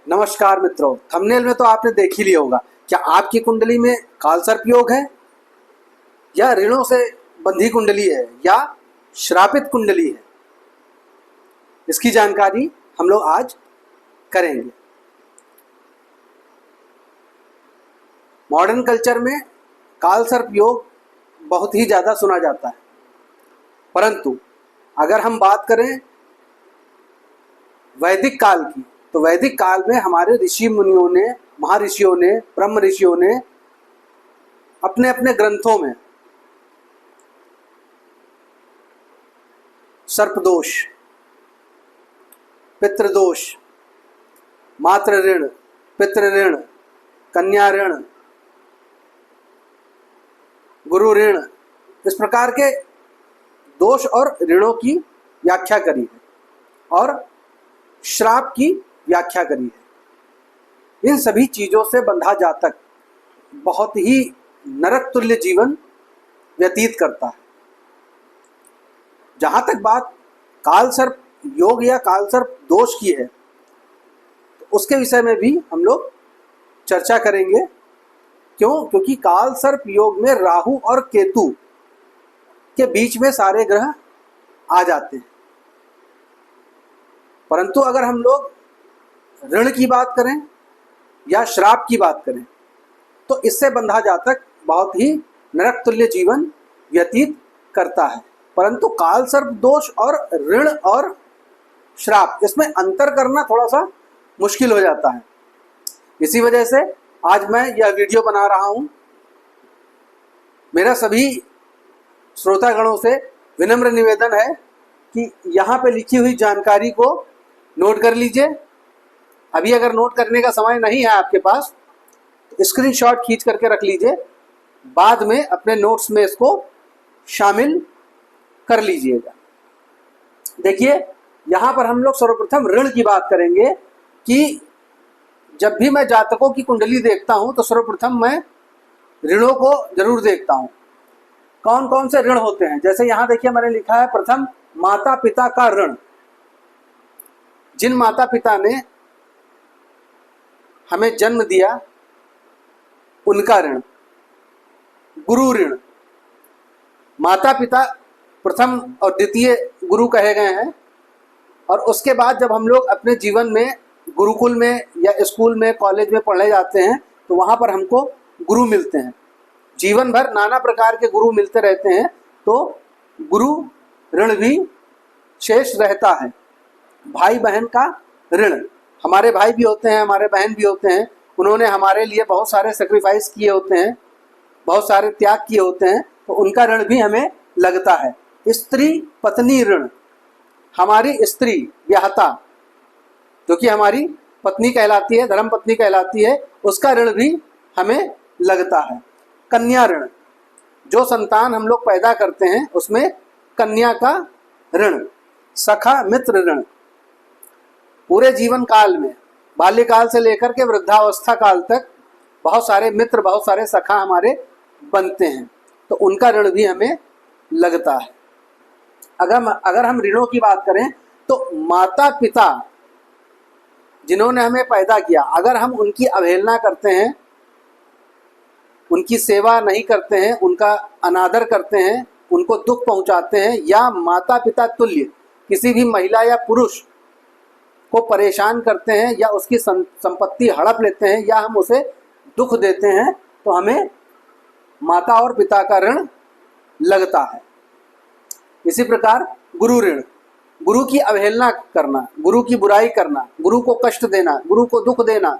नमस्कार मित्रों, थंबनेल में तो आपने देख ही लिया होगा। क्या आपकी कुंडली में कालसर्प योग है या ऋणों से बंधी कुंडली है या श्रापित कुंडली है? इसकी जानकारी हम लोग आज करेंगे। मॉडर्न कल्चर में कालसर्प योग बहुत ही ज़्यादा सुना जाता है, परंतु अगर हम बात करें वैदिक काल की, तो वैदिक काल में हमारे ऋषि मुनियों ने, महर्षियों ने, ब्रह्म ऋषियों ने अपने अपने ग्रंथों में सर्पदोष, पितृदोष, मातृ ऋण, पितृ ऋण, कन्या ऋण, गुरु ऋण, इस प्रकार के दोष और ऋणों की व्याख्या करी है और श्राप की व्याख्या करी है। इन सभी चीज़ों से बंधा जातक बहुत ही नरक तुल्य जीवन व्यतीत करता है। जहाँ तक बात कालसर्प योग या कालसर्प दोष की है, तो उसके विषय में भी हम लोग चर्चा करेंगे। क्यों? क्योंकि कालसर्प योग में राहु और केतु के बीच में सारे ग्रह आ जाते हैं। परंतु अगर हम लोग ऋण की बात करें या श्राप की बात करें, तो इससे बंधा जातक बहुत ही नरक तुल्य जीवन व्यतीत करता है। परंतु कालसर्प दोष और ऋण और श्राप, इसमें अंतर करना थोड़ा सा मुश्किल हो जाता है। इसी वजह से आज मैं यह वीडियो बना रहा हूँ। मेरा सभी श्रोतागणों से विनम्र निवेदन है कि यहाँ पे लिखी हुई जानकारी को नोट कर लीजिए। अभी अगर नोट करने का समय नहीं है आपके पास, तो स्क्रीनशॉट खींच करके रख लीजिए, बाद में अपने नोट्स में इसको शामिल कर लीजिएगा। देखिए, यहाँ पर हम लोग सर्वप्रथम ऋण की बात करेंगे कि जब भी मैं जातकों की कुंडली देखता हूँ तो सर्वप्रथम मैं ऋणों को जरूर देखता हूँ। कौन कौन से ऋण होते हैं? जैसे यहाँ देखिए, मैंने लिखा है प्रथम माता पिता का ऋण। जिन माता पिता ने हमें जन्म दिया उनका ऋण। गुरु ऋण, माता पिता प्रथम और द्वितीय गुरु कहे गए हैं। और उसके बाद जब हम लोग अपने जीवन में गुरुकुल में या स्कूल में, कॉलेज में पढ़ने जाते हैं, तो वहाँ पर हमको गुरु मिलते हैं। जीवन भर नाना प्रकार के गुरु मिलते रहते हैं, तो गुरु ऋण भी शेष रहता है। भाई बहन का ऋण, हमारे भाई भी होते हैं, हमारे बहन भी होते हैं, उन्होंने हमारे लिए बहुत सारे सेक्रीफाइस किए होते हैं, बहुत सारे त्याग किए होते हैं, तो उनका ऋण भी हमें लगता है। स्त्री पत्नी ऋण, हमारी स्त्री व्याहता जो कि हमारी पत्नी कहलाती है, धर्म पत्नी कहलाती है, उसका ऋण भी हमें लगता है। कन्या ऋण, जो संतान हम लोग पैदा करते हैं उसमें कन्या का ऋण। सखा मित्र ऋण, पूरे जीवन काल में, बाल्यकाल से लेकर के वृद्धावस्था काल तक बहुत सारे मित्र, बहुत सारे सखा हमारे बनते हैं, तो उनका ऋण भी हमें लगता है। अगर हम ऋणों की बात करें तो माता पिता जिन्होंने हमें पैदा किया, अगर हम उनकी अवहेलना करते हैं, उनकी सेवा नहीं करते हैं, उनका अनादर करते हैं, उनको दुख पहुंचाते हैं, या माता पिता तुल्य किसी भी महिला या पुरुष को परेशान करते हैं, या उसकी संपत्ति हड़प लेते हैं, या हम उसे दुख देते हैं, तो हमें माता और पिता का ऋण लगता है। इसी प्रकार गुरु ऋण, गुरु की अवहेलना करना, गुरु की बुराई करना, गुरु को कष्ट देना, गुरु को दुख देना,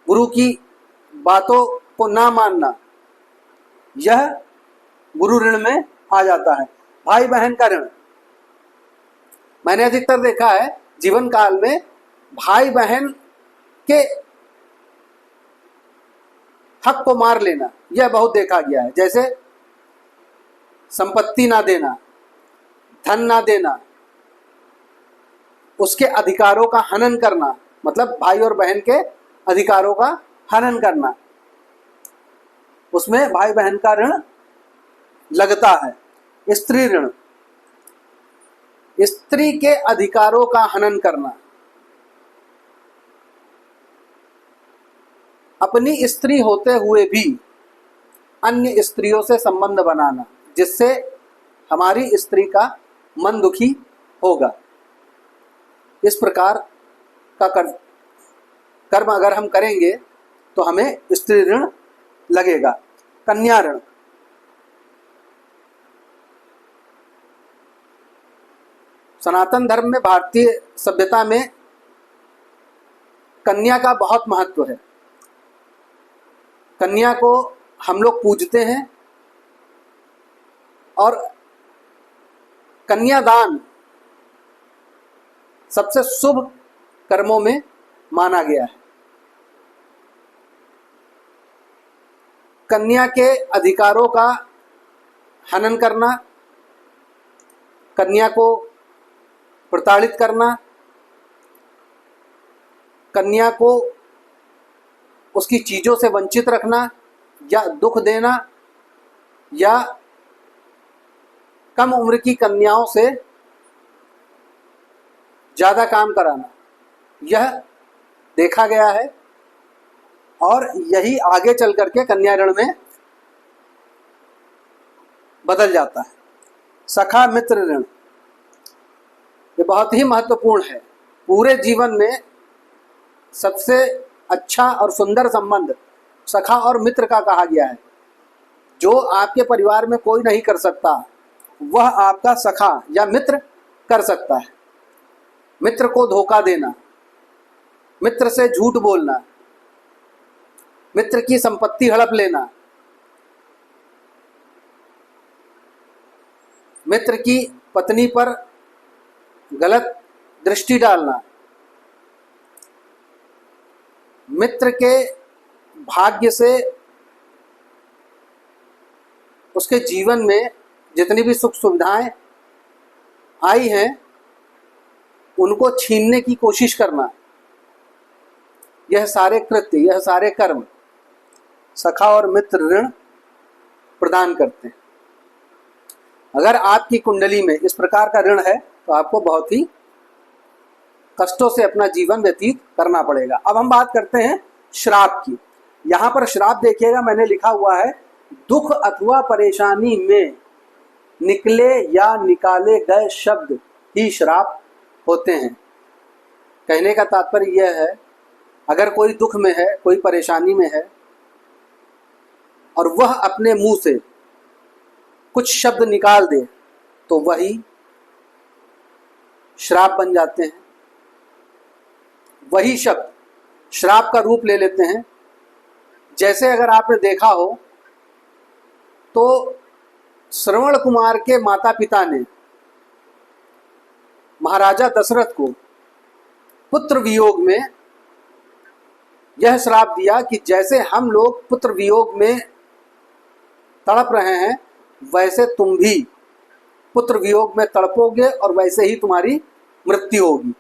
गुरु की बातों को ना मानना, यह गुरु ऋण में आ जाता है। भाई बहन का ऋण, मैंने अधिकतर देखा है जीवन काल में भाई बहन के हक को मार लेना, यह बहुत देखा गया है। जैसे संपत्ति ना देना, धन ना देना, उसके अधिकारों का हनन करना, मतलब भाई और बहन के अधिकारों का हनन करना, उसमें भाई बहन का ऋण लगता है। स्त्री ऋण, स्त्री के अधिकारों का हनन करना, अपनी स्त्री होते हुए भी अन्य स्त्रियों से संबंध बनाना, जिससे हमारी स्त्री का मन दुखी होगा। इस प्रकार का कर्म अगर हम करेंगे तो हमें स्त्री ऋण लगेगा। कन्या ऋण, सनातन धर्म में, भारतीय सभ्यता में कन्या का बहुत महत्व है। कन्या को हम लोग पूजते हैं और कन्यादान सबसे शुभ कर्मों में माना गया है। कन्या के अधिकारों का हनन करना, कन्या को प्रताड़ित करना, कन्या को उसकी चीज़ों से वंचित रखना या दुख देना या कम उम्र की कन्याओं से ज़्यादा काम कराना, यह देखा गया है और यही आगे चल करके कन्या ऋण में बदल जाता है। सखा मित्र ऋण, ये बहुत ही महत्वपूर्ण है। पूरे जीवन में सबसे अच्छा और सुंदर संबंध सखा और मित्र का कहा गया है। जो आपके परिवार में कोई नहीं कर सकता, वह आपका सखा या मित्र कर सकता है। मित्र को धोखा देना, मित्र से झूठ बोलना, मित्र की संपत्ति हड़प लेना, मित्र की पत्नी पर गलत दृष्टि डालना, मित्र के भाग्य से उसके जीवन में जितनी भी सुख सुविधाएं आई हैं उनको छीनने की कोशिश करना, यह सारे कृत्य, यह सारे कर्म सखा और मित्र ऋण प्रदान करते हैं। अगर आपकी कुंडली में इस प्रकार का ऋण है तो आपको बहुत ही कष्टों से अपना जीवन व्यतीत करना पड़ेगा। अब हम बात करते हैं श्राप की। यहाँ पर श्राप देखिएगा, मैंने लिखा हुआ है दुख अथवा परेशानी में निकले या निकाले गए शब्द ही श्राप होते हैं। कहने का तात्पर्य यह है, अगर कोई दुख में है, कोई परेशानी में है और वह अपने मुंह से कुछ शब्द निकाल दे तो वही श्राप बन जाते हैं। वही शब्द श्राप का रूप ले लेते हैं। जैसे अगर आपने देखा हो तो श्रवण कुमार के माता पिता ने महाराजा दशरथ को पुत्र वियोग में यह श्राप दिया कि जैसे हम लोग पुत्र वियोग में तड़प रहे हैं वैसे तुम भी पुत्र वियोग में तड़पोगे और वैसे ही तुम्हारी मृत्यु होगी।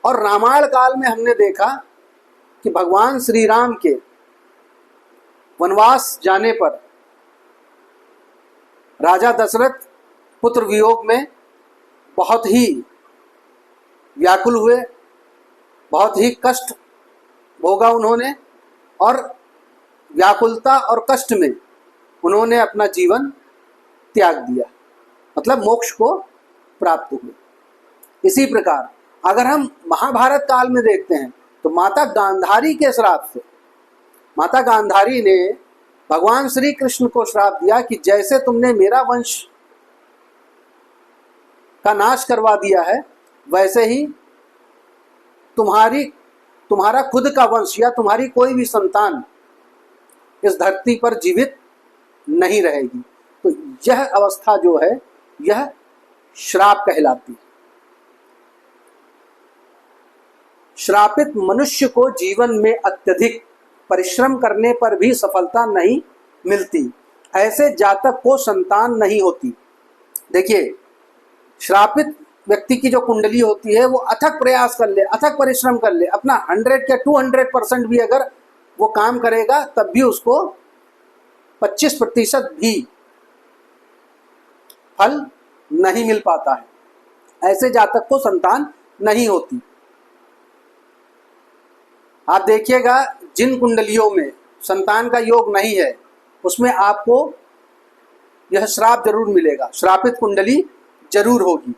और रामायण काल में हमने देखा कि भगवान श्री राम के वनवास जाने पर राजा दशरथ पुत्र वियोग में बहुत ही व्याकुल हुए, बहुत ही कष्ट भोगा उन्होंने और व्याकुलता और कष्ट में उन्होंने अपना जीवन त्याग दिया, मतलब मोक्ष को प्राप्त हुए। इसी प्रकार अगर हम महाभारत काल में देखते हैं तो माता गांधारी के श्राप से, माता गांधारी ने भगवान श्री कृष्ण को श्राप दिया कि जैसे तुमने मेरा वंश का नाश करवा दिया है वैसे ही तुम्हारा खुद का वंश या तुम्हारी कोई भी संतान इस धरती पर जीवित नहीं रहेगी। तो यह अवस्था जो है यह श्राप कहलाती है। श्रापित मनुष्य को जीवन में अत्यधिक परिश्रम करने पर भी सफलता नहीं मिलती। ऐसे जातक को संतान नहीं होती। देखिए, श्रापित व्यक्ति की जो कुंडली होती है वो अथक प्रयास कर ले, अथक परिश्रम कर ले, अपना 100 या 200% भी अगर वो काम करेगा तब भी उसको 25% भी फल नहीं मिल पाता है। ऐसे जातक को संतान नहीं होती। आप देखिएगा जिन कुंडलियों में संतान का योग नहीं है, उसमें आपको यह श्राप जरूर मिलेगा, श्रापित कुंडली जरूर होगी।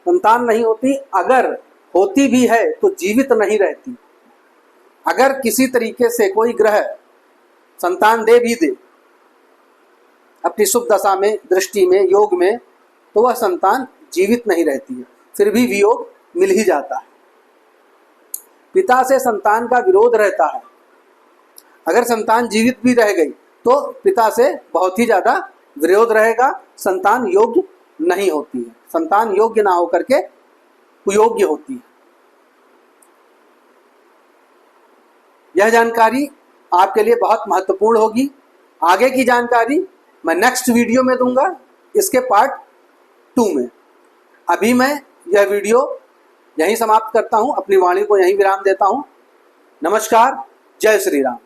संतान नहीं होती, अगर होती भी है तो जीवित नहीं रहती। अगर किसी तरीके से कोई ग्रह संतान दे भी दे अपनी शुभ दशा में, दृष्टि में, योग में, तो वह संतान जीवित नहीं रहती है, फिर भी वियोग मिल ही जाता है। पिता से संतान का विरोध रहता है। अगर संतान जीवित भी रह गई तो पिता से बहुत ही ज़्यादा विरोध रहेगा, संतान योग्य नहीं होती है, संतान योग्य ना होकर के कुयोग्य होती है। यह जानकारी आपके लिए बहुत महत्वपूर्ण होगी। आगे की जानकारी मैं नेक्स्ट वीडियो में दूंगा, इसके पार्ट 2 में। अभी मैं यह वीडियो यहीं समाप्त करता हूं, अपनी वाणी को यहीं विराम देता हूं। नमस्कार, जय श्री राम।